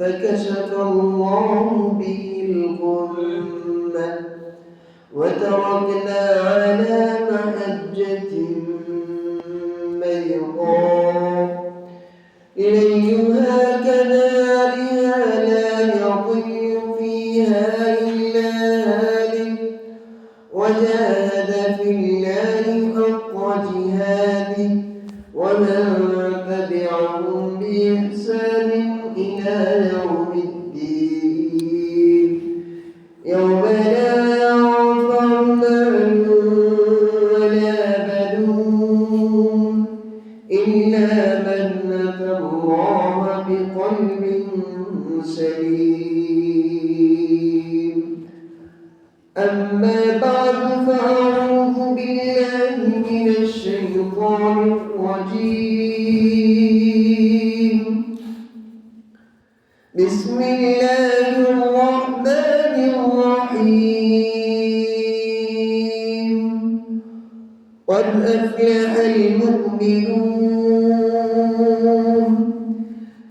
فكشف الله به الغمة وتركنا على محجة بيضاء ليلها كنهارها لا يضل فيها إلا هالك وجاهد في الله حق جهاده ومن تبعهم بإحسان إلى يوم الدين يوم لا ينفع مال ولا بنون إلا من أتى الله بقلب سليم أما بعد فأعوذ بالله من الشيطان الرجيم بسم الله الرحمن الرحيم قد أفلح المؤمنون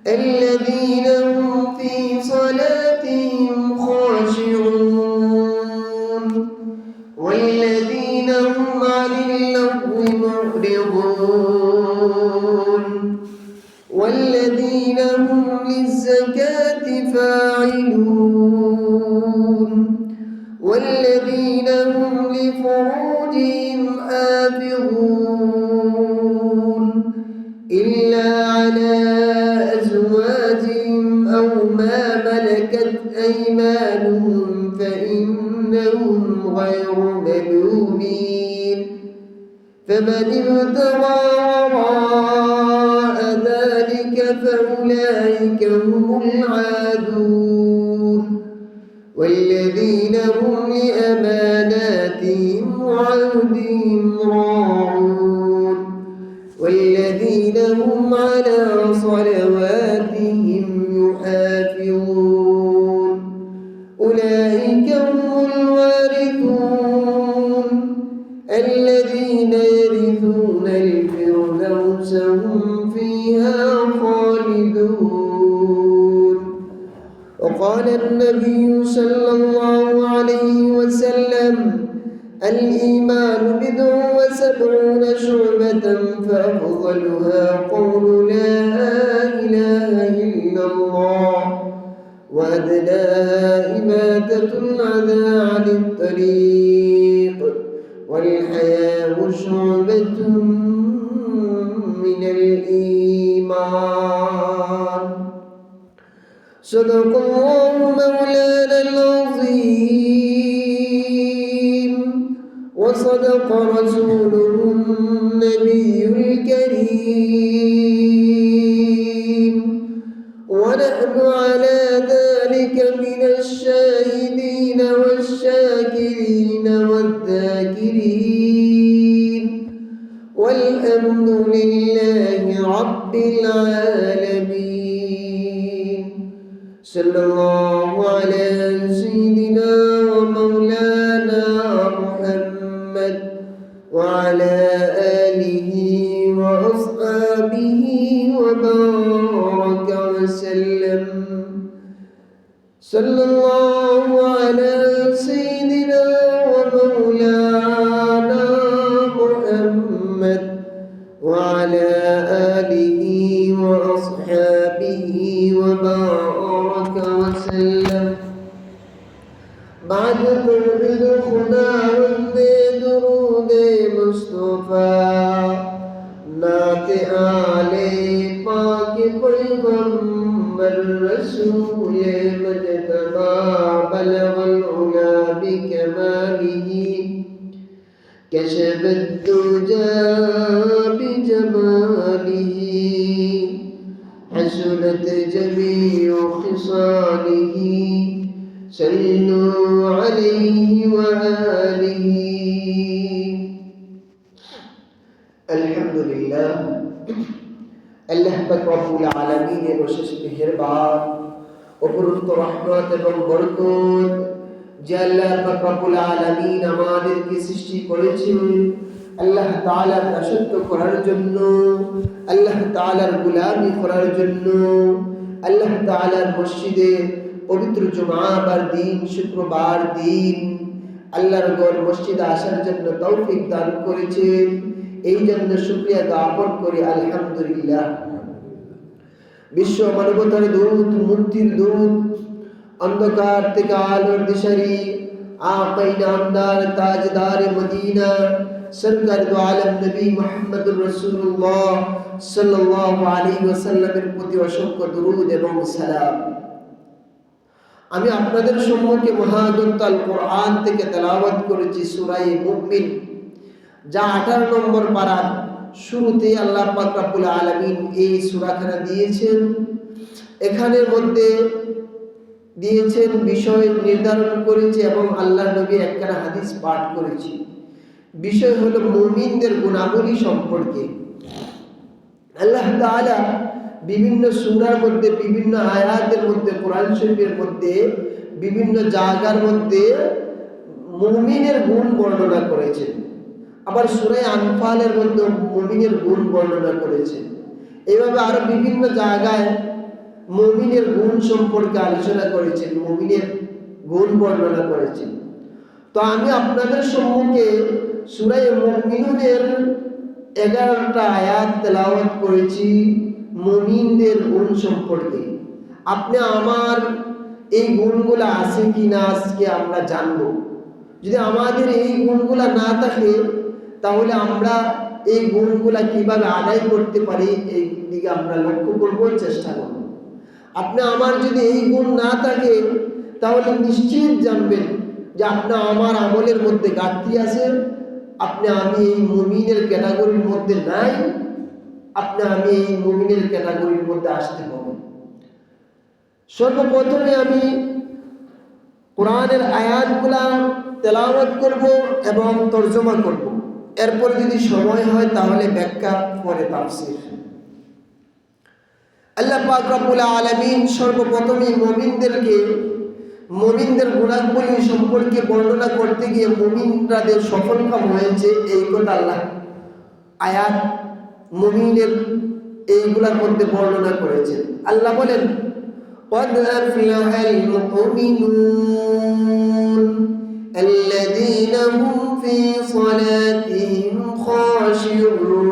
الذين هم في صلاتهم خاشعون والذين هم عن اللغو معرضون والذين هم للزكاة فاعلون والذين هم لفروجهم حافظون إلا على أزواجهم أو ما ملكت أيمانهم فإنهم غير ملومين فمن ابتغى وراء ذلك فأولئك هم العادون والذين هم لأماناتهم وعهدهم راعون والذين هم على صلواتهم يحافظون أولئك هم الوارثون الذين يرثون الفردوس هم فيها خالدون وقال النبي صلى الله عليه وسلم الإيمان 70 شعبة فأفضلها قول لا إله إلا الله وأدناها إماتة الأذى عن الطريق والحياء شعبة من الإيمان صدق الله مولانا العظيم وصدق رسوله النبي الكريم ونحن على ذلك من الشاهدين والشاكرين والذاكرين والحمد لله رب العالمين صلى الله على سيدنا ومولانا محمد وعلى آله وأصحابه وبارك وسلم صلى الله على سيدنا ومولانا محمد وعلى آله وأصحابه وبارك وسلم بعد توحيد خدا وندے درود مصطفیٰ نعت آلِ پاک پیغمبر رسول مجتبى بلغ العلا بكماله كشف الدجى بجماله حسنت جميع خصاله صلوا عليه وآله الحمد لله আল্লাহ পাক রব্বুল আলামিনের অশেষ মেহেরবান অপরন্ত রহমত এবং বরকত যে আল্লাহ পাক রব্বুল আলামিন আমাদেরকে সৃষ্টি করেছেন আল্লাহ তাআলার দাসত্ব করার জন্য, আল্লাহ তাআলার গোলামি করার জন্য, আল্লাহ তাআলার মসজিদে পবিত্র জুমাবার দিন, শুক্রবার দিন আল্লাহর ঘর মসজিদে আসার জন্য তৌফিক দান করেছেন। এই জন্য শুকরিয়া জ্ঞাপন করি আলহামদুলিল্লাহ। বিশ্ব মানবতার দূত, মুক্তির দূত, অন্ধকার থেকে আলোর দিশারি, আকায়ে নামদার, তাজদার মদিনা, সরকার দু আলম নবী মুহাম্মদুর রাসূলুল্লাহ সাল্লাল্লাহু আলাইহি ওয়াসাল্লামের প্রতি অসংখ্য দরুদ এবং সালাম। আমি আপনাদের সম্মুখে মহাগ্রন্থ আল কোরআন থেকে তেলাওয়াত করেছি সূরা মুমিন, যা 18 নম্বর পারার শুরুতে আল্লাহ পাক রব্বুল আলামিন এই সূরাখানা দিয়েছেন। এখানের মধ্যে দিয়েছেন বিষয় নির্ধারণ করেছে এবং আল্লাহ নবী একখানা হাদিস পাঠ করেছি। বিষয় হলো মুমিনদের গুণাবলী সম্পর্কে। আল্লাহ তাআলা বিভিন্ন সূরার মধ্যে, বিভিন্ন আয়াতের মধ্যে, কোরআন শরীফের মধ্যে বিভিন্ন জায়গার মধ্যে মুমিনের গুণ বর্ণনা করেছেন। আবার সূরা আনফালের মধ্যে মুমিনের গুণ বর্ণনা করেছেন। এইভাবে আরো বিভিন্ন জায়গায় মুমিনের গুণ সম্পর্কে আলোচনা করেছেন, মুমিনের গুণ বর্ণনা করেছেন। তো আমি আপনাদের সম্মুখে সূরা মুমিনুনের 11টা আয়াত তেলাওয়াত করেছি মুমিনদের গুণ সম্পর্কে। আপনি আমার এই গুণগুলো আছে কিনা আজকে আমরা জানবো। যদি আমাদের এই গুণগুলো না থাকে তাহলে আমরা এই গুণগুলা কিভাবে আদায় করতে পারি এই দিকে আমরা লক্ষ্য করব, চেষ্টা করব। আপনি আমার যদি এই গুণ না থাকে তাহলে নিশ্চিত জানবেন যে আপনার আমার আমলের মধ্যে ঘাটতি আছে, আমি এই মুমিনের ক্যাটাগরির মধ্যে নাই, আমি এই মুমিনের ক্যাটাগরির মধ্যে আসতে হবে। সর্বপ্রথমে আমি কোরআনের আয়াতগুলা তেলাওয়াত করব এবং তরজমা করব। এরপর যদি সময় হয় তাহলে ব্যাখ্যা, পরে তাফসীর। আল্লাহ পাক রব্বুল আলামিন সর্বপ্রথমে মুমিনদের গুণাবলী সম্পর্কে বর্ণনা করতে গিয়ে মুমিনরা যে সফলকাম হয়েছে এই কথা আল্লাহ আয়াত মুমিনের এইগুলোর মধ্যে বর্ণনা করেছেন। আল্লাহ বলেন, قد أفلح المؤمنون الذين هم في صلاتهم خاشعون।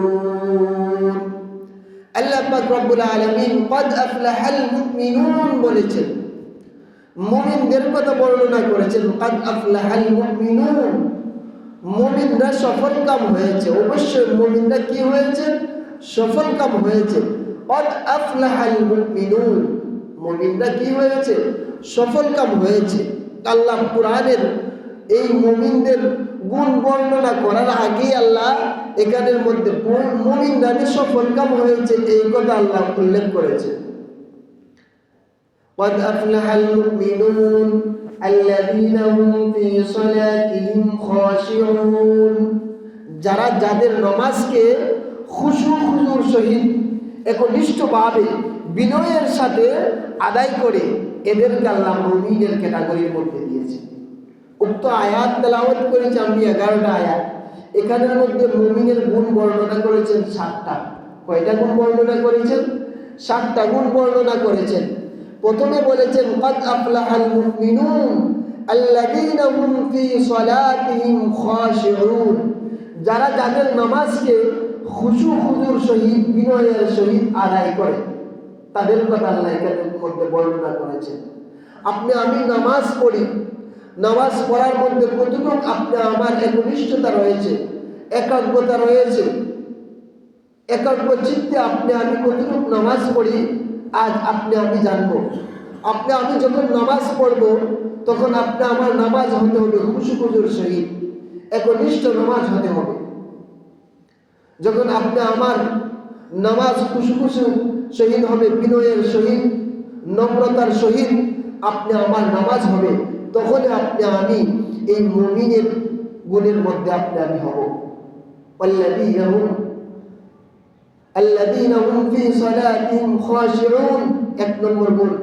আল্লাহ পাক রব্বুল আলামিন قد أفلح المؤمنون বলেছেন, মুমিনদের কথা বর্ণনা করেছেন। قد أفلح المؤمنون, মুমিনরা সফলকাম হয়েছে। অবশ্যই মুমিনরা কি হয়েছে? সফলকাম হয়েছে। قد أفلح المؤمنون, মুমিনরা কি হয়েছে? সফলকাম হয়েছে। আল্লাহ কোরআনের এই মুমিনদের গুণ বর্ণনা করার আগে আল্লাহ এখানের মধ্যে মুমিনরা সফলকাম হয়েছে এই কথা আল্লাহ উল্লেখ করেছে। قد أفلح المؤمنون الذين هم في صلاتهم خاشعون, যাদের নামাজকে খুশুর সহিত একনিষ্ঠভাবে বিনয়ের সাথে আদায় করে এদেরকে আল্লাহ মুমিনের ক্যাটাগরির মধ্যে দিয়েছে। উক্ত আয়াত তেলাওয়াত করেছি আমি 11টা আয়াত। এখানের মধ্যে মুমিনের গুণ বর্ণনা করেছেন 7টা। কয়টা গুণ বর্ণনা করেছেন? 7টা গুণ বর্ণনা করেছেন। প্রথমে বলেছেন قد أفلح المؤمنون الذين هم في صلاتهم خاشعون, যাদের নামাজকে খুশুর সহিত বিনয়ের সহিত আদায় করে তাদের কথা আল্লাহ এখানের মধ্যে বর্ণনা করেছেন। আমি নামাজ পড়ি, নামাজ পড়ার মধ্যে কতটুকু আমার একনিষ্ঠতা রয়েছে, একাগ্রতা রয়েছে, একাগ্র চিত্তে আমি কতটুকু নামাজ পড়ি আজ আমি জানবো। আমি যখন নামাজ পড়ব তখন আমার নামাজ হতে হবে খুশুর সহিত, একনিষ্ঠ নামাজ হতে হবে। যখন আমার নামাজ খুশুর সহিত হবে, বিনয়ের সহিত, নম্রতার সহিত আমার নামাজ হবে, তখন আমি এই মুমিনের গুণের মধ্যে আমি হব। الذين هم في صلاتهم خاشعون, 1 নম্বর গুণ।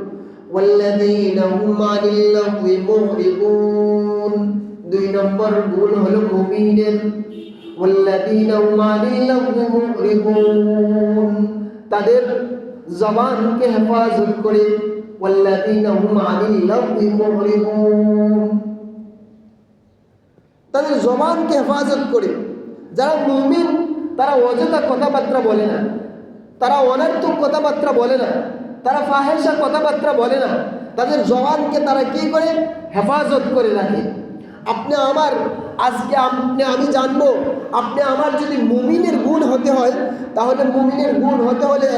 والذين هم عن اللغو معرضون, 2 নম্বর গুণ হলো মুমিনের والذين هم عن اللغو معرضون, তাদের জবানকে হেফাজত করে, ওয়াল্লাযীনা হুম আনিল লাগবি মুরিদুন, তাদের জবানকে হেফাজত করে। যারা মুমিন তারা অযথা কথাবার্তা বলে না, তারা অনর্থক কথাবার্তা বলে না, তারা ফাহেসা কথাবার্তা বলে না, তাদের জবানকে তারা কি করে হেফাজত করে রাখে। আপনি আমার আজকে আমি জানবো, আপনি আমার যদি মুমিনের গুণ হতে হয়, তাহলে মুমিনের গুণ হতে হলে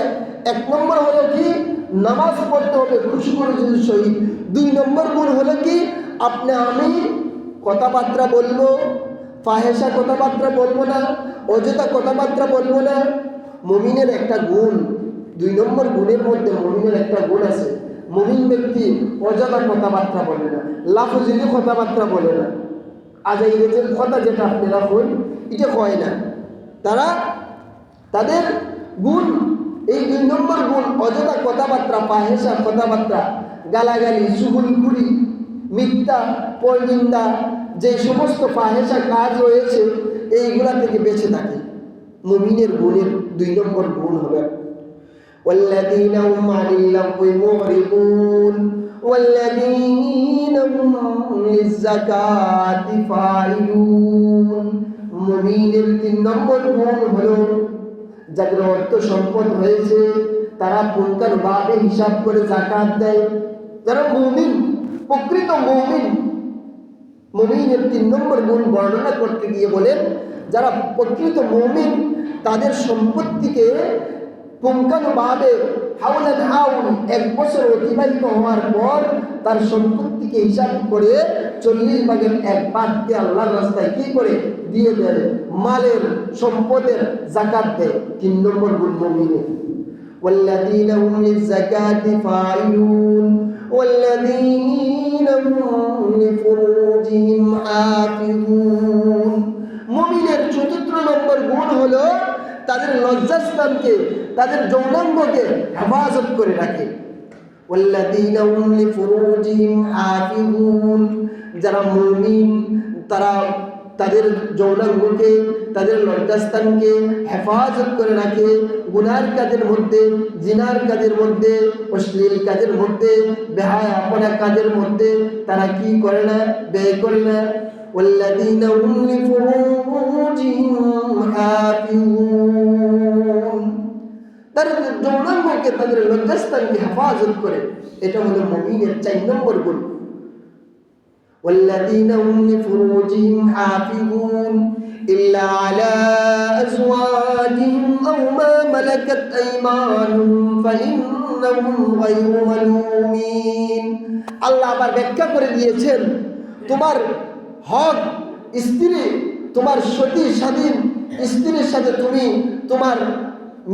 1 নম্বর হলো কি নামাজ পড়তে হবে খুশি করে সহিত। 2 নম্বর গুণ হলো কি আমি কথাবার্তা বলবো, ফাহেসা কথাবার্তা বলবো না, অযথা কথাবার্তা বলবো না। মুমিনের একটা গুণ, 2 নম্বর গুণের মধ্যে মুমিনের একটা গুণ আছে, মুমিন ব্যক্তি অযথা কথাবার্তা বলে না, লাফজিলি কথাবার্তা বলে না। আজ এই রেজের কথা যেটা আপনারা হন এটা কয় না, তাদের গুণ এই 2 নম্বর গুণ, অযথা কথাবার্তা, ফাহেসা কথাবার্তা, গালাগালি, চুগলখড়ি, মিথ্যা, পরনিন্দা, যে সমস্ত ফাহেসা কাজ রয়েছে এইগুলা থেকে বেঁচে থাকে। মুমিনের গুণের 2 নম্বর গুণ হবে ওয়াল্লাযীনা হুম আনিল লাগবি মুরিদুন ওয়াল্লাযীনা হুম লিয-যাকাতি ফাইলুন। মুমিনের 3 নম্বর গুণ হলো যাদের অর্থ সম্পদ হয়েছে তারা পুঙ্খানুপুঙ্খভাবে হিসাব করে যাকাত দেয়। যারা মুমিন, প্রকৃত মুমিন, মুমিনের 3 নম্বর গুণ বর্ণনা করতে গিয়ে বলেন যারা প্রকৃত মুমিন তাদের সম্পত্তিকে পুঙ্খানুপুঙ্খভাবে হাওলান হাউল 1 বছর অতিবাহিত হওয়ার পর তার সম্পত্তিকে হিসাব করে 40 ভাগের 1 ভাগ দিয়ে আল্লাহর রাস্তায় কি করে দিয়ে দেয়, মালের সম্পদের যাকাত দেয়। 3 নম্বর গুণ মুমিনের। ওয়াল্লাযীনা হুম লিয-যাকাতি ফাইলুন ওয়াল্লাযীনা হুম লিফুরুজিহিম হাফিজুন। মুমিনের 4 নম্বর গুণ হলো তাদের লজ্জাস্থানকে, তাদের যৌনাঙ্গকে হেফাজত করে রাখে। ওয়াল্লাযীনা হুম লিফুরুজিহিম হাফিজুন। যারা মুমিন তারা তাদের যৌনাঙ্গকে, তাদের লজ্জাস্থানকে হেফাজত করে রাখে। গুনার কাজের মধ্যে, জিনার কাজের মধ্যে, অশ্লীল কাজের মধ্যে, বেহায়াপনা কাজের মধ্যে তারা কি করে না, ব্যয় করে না। ওয়াল্লাযীনা হুম লিফুরুজিহিম হাফিজুন। তারা যৌনাঙ্গকে, তাদের লজ্জাস্থানকে হেফাজত করে। এটা হলো মুমিনের 4 নম্বর গুণ। والذين هم لفروجهم حافظون إلا على أزواجهم أو ما ملكت أيمانهم فإنهم غير ملومين। আল্লাহ আবার ব্যাখ্যা করে দিয়েছেন তোমার হক স্ত্রী, তোমার সতী স্বাধীন স্ত্রীর সাথে তুমি তোমার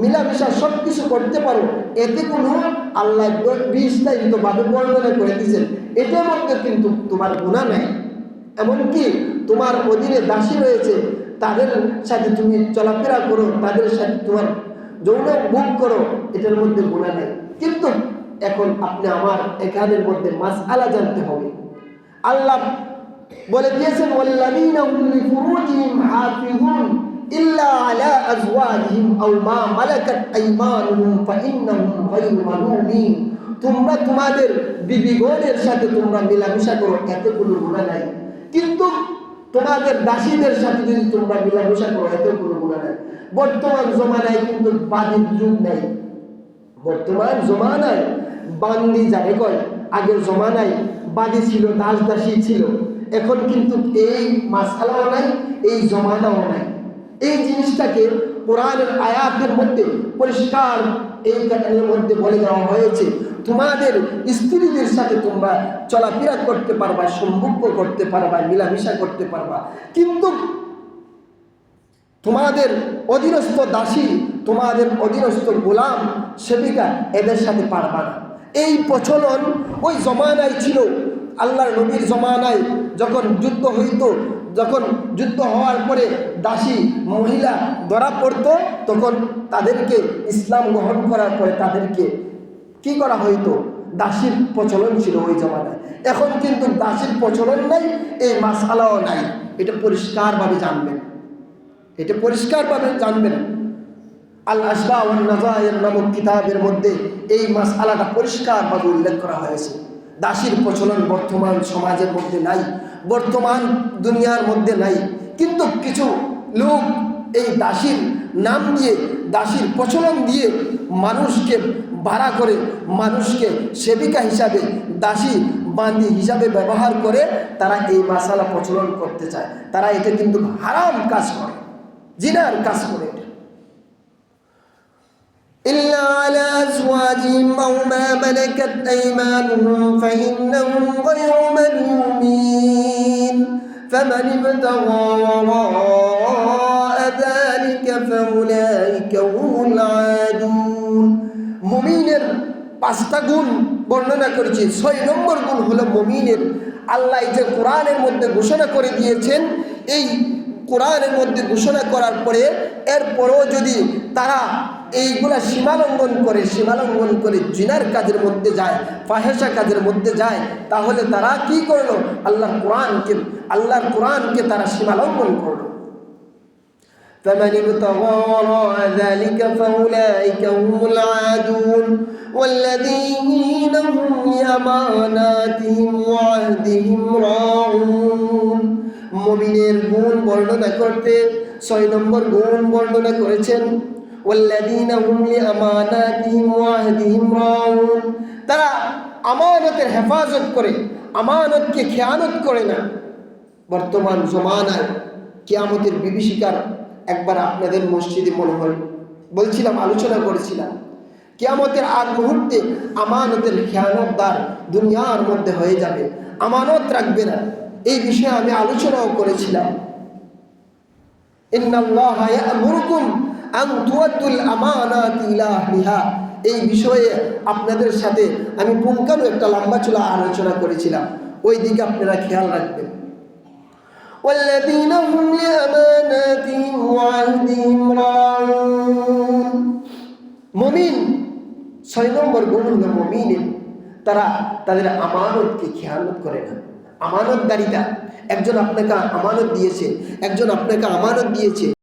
মিলামিশা সব কিছু করতে পারো, এতে কোনো আল্লাহ বিস্তারিতভাবে বর্ণনা করে দিয়েছেন, এটার মধ্যে কিন্তু তোমার গুনাহ নাই। এমনকি তোমার অধীনে দাসী রয়েছে, তাদের সাথে তুমি চলাফেরা করো, তাদের সাথে তোমার যৌন ভোগ করো, এটার মধ্যে গুনাহ নাই। কিন্তু এখন আপনি আমার এখানের মধ্যে মাসআলা জানতে হবে। আল্লাহ বলে দিয়েছেন ওয়াল্লাযীনা হুম লিফুরুজিহিম হাফিজুন ইল্লা আলা আজওয়াজিহিম আও মা মালাকাত আইমানুহুম ফাইন্নাহুম গায়রু মালুমিন। তোমরা তোমাদের বিবিগণের সাথে তোমরা মিলামিশা করো, এতে কোনো গুনাহ নাই। কিন্তু তোমাদের দাসীদের সাথে যদি তোমরা মিলামিশা করো, এতে কোনো গুনাহ নাই। বর্তমান জমানায় কিন্তু বাদীর যুগ নাই। বর্তমান জমানায় বান্দি যারে কয়, আগের জমানায় বাদী ছিল, দাস দাসী ছিল। এখন কিন্তু এই মাসআলাও নাই, এই জমানাও নাই। এই জিনিসটাকে কোরআনের আয়াতের মধ্যে পরিষ্কার এই কারণের মধ্যে বলে দেওয়া হয়েছে, তোমাদের স্ত্রীদের সাথে তোমরা চলাফেরা করতে পারবা, সম্পর্ক করতে পারবা, মিলামিশা করতে পারবা, কিন্তু তোমাদের অধীনস্থ দাসী, তোমাদের অধীনস্থ গোলাম সেবিকা, এদের সাথে পারবা না। এই প্রচলন ওই জমানায় ছিল। আল্লাহর নবীর জমানায় যখন যুদ্ধ হইত, যখন যুদ্ধ হওয়ার পরে দাসী মহিলা ধরা পড়তো, তখন তাদেরকে ইসলাম গ্রহণ করার পরে তাদেরকে কি করা হইতো, দাসীর প্রচলন ছিল ওই জমানায়। এখন কিন্তু দাসীর প্রচলন নাই, এই মাসআলাও নাই। এটা পরিষ্কারভাবে জানবেন, এটা পরিষ্কারভাবে জানবেন। আল আসবা ওয়ান নাযায়ের নামক কিতাবের মধ্যে এই মাসআলাটা পরিষ্কারভাবে উল্লেখ করা হয়েছে। দাসীর প্রচলন বর্তমান সমাজের মধ্যে নাই, বর্তমান দুনিয়ার মধ্যে নাই, কিন্তু কিছু লোক এই দাসীর নাম দিয়ে, দাসীর প্রচলন দিয়ে মানুষকে ভাড়া করে, মানুষকে সেবিকা হিসাবে, দাসী বান্দি হিসাবে ব্যবহার করে তারা এই মাসালা প্রচলন করতে চায়। তারা এটা কিন্তু হারাম কাজ করে, জিনার কাজ করে। إلا على أزواجهم أو ما ملكت أيمانهم فإنهم غير ملومين فمن ابتغى وراء ذلك فأولئك هم العادون। মুমিনের 5টা গুণ বর্ণনা করেছি। 6 নম্বর গুণ হলো মুমিনের। আল্লাহ যে কোরআনের মধ্যে ঘোষণা করে দিয়েছেন, এই কোরআনের মধ্যে ঘোষণা করার পরে এরপরও যদি তারা এইগুলা সীমালঙ্ঘন করে জিনার কাজের মধ্যে যায়, ফাহেশা কাজের মধ্যে যায়, তাহলে তারা কি করলো? আল্লাহর কোরআনকে তারা সীমালঙ্ঘন করলো। فمن ابتغى وراء ذلك فأولئك هم العادون والذين هم لأماناتهم وعهدهم راعون। মুমিনের গুণ বর্ণনা করতে 6 নম্বর গুণ বর্ণনা করেছেন, ওয়াল্লাযীনা হুম লিআমানাতিহিম ওয়া আহদিহিম রাউন। তারা আমানতের হেফাজত করে, আমানতকে খেয়ানত করে না। বর্তমান জমানায় কিয়ামতের বিভীষিকার একবার আপনাদের মসজিদে মনে হয় বলছিলাম, আলোচনা করেছিলাম, কিয়ামতের আগ মুহূর্তে আমানতের খেয়ানতদার দুনিয়ার মধ্যে হয়ে যাবে, আমানত রাখবে না। এই বিষয়ে আমি আলোচনাও করেছিলাম। ইন্নাল্লাহা ইয়া'মুরুকুম আন তুআদ্দুল আমানাতি ইলা আহলিহা। এই বিষয়ে আপনাদের সাথে আমি পুঙ্খানু একটা লম্বা চূড়া আলোচনা করেছিলাম, ওই দিকে আপনারা খেয়াল রাখবেন। ওয়াল্লাযীনা হুম লিআমানাতিহিম ওয়া আহদিহিম রাউন। মুমিন 6 নম্বর গুণ হলো মুমিনের, তারা তাদের আমানতকে খেয়ানত করে না। আমানতদারিতা, একজন আপনাকে আমানত দিয়েছে,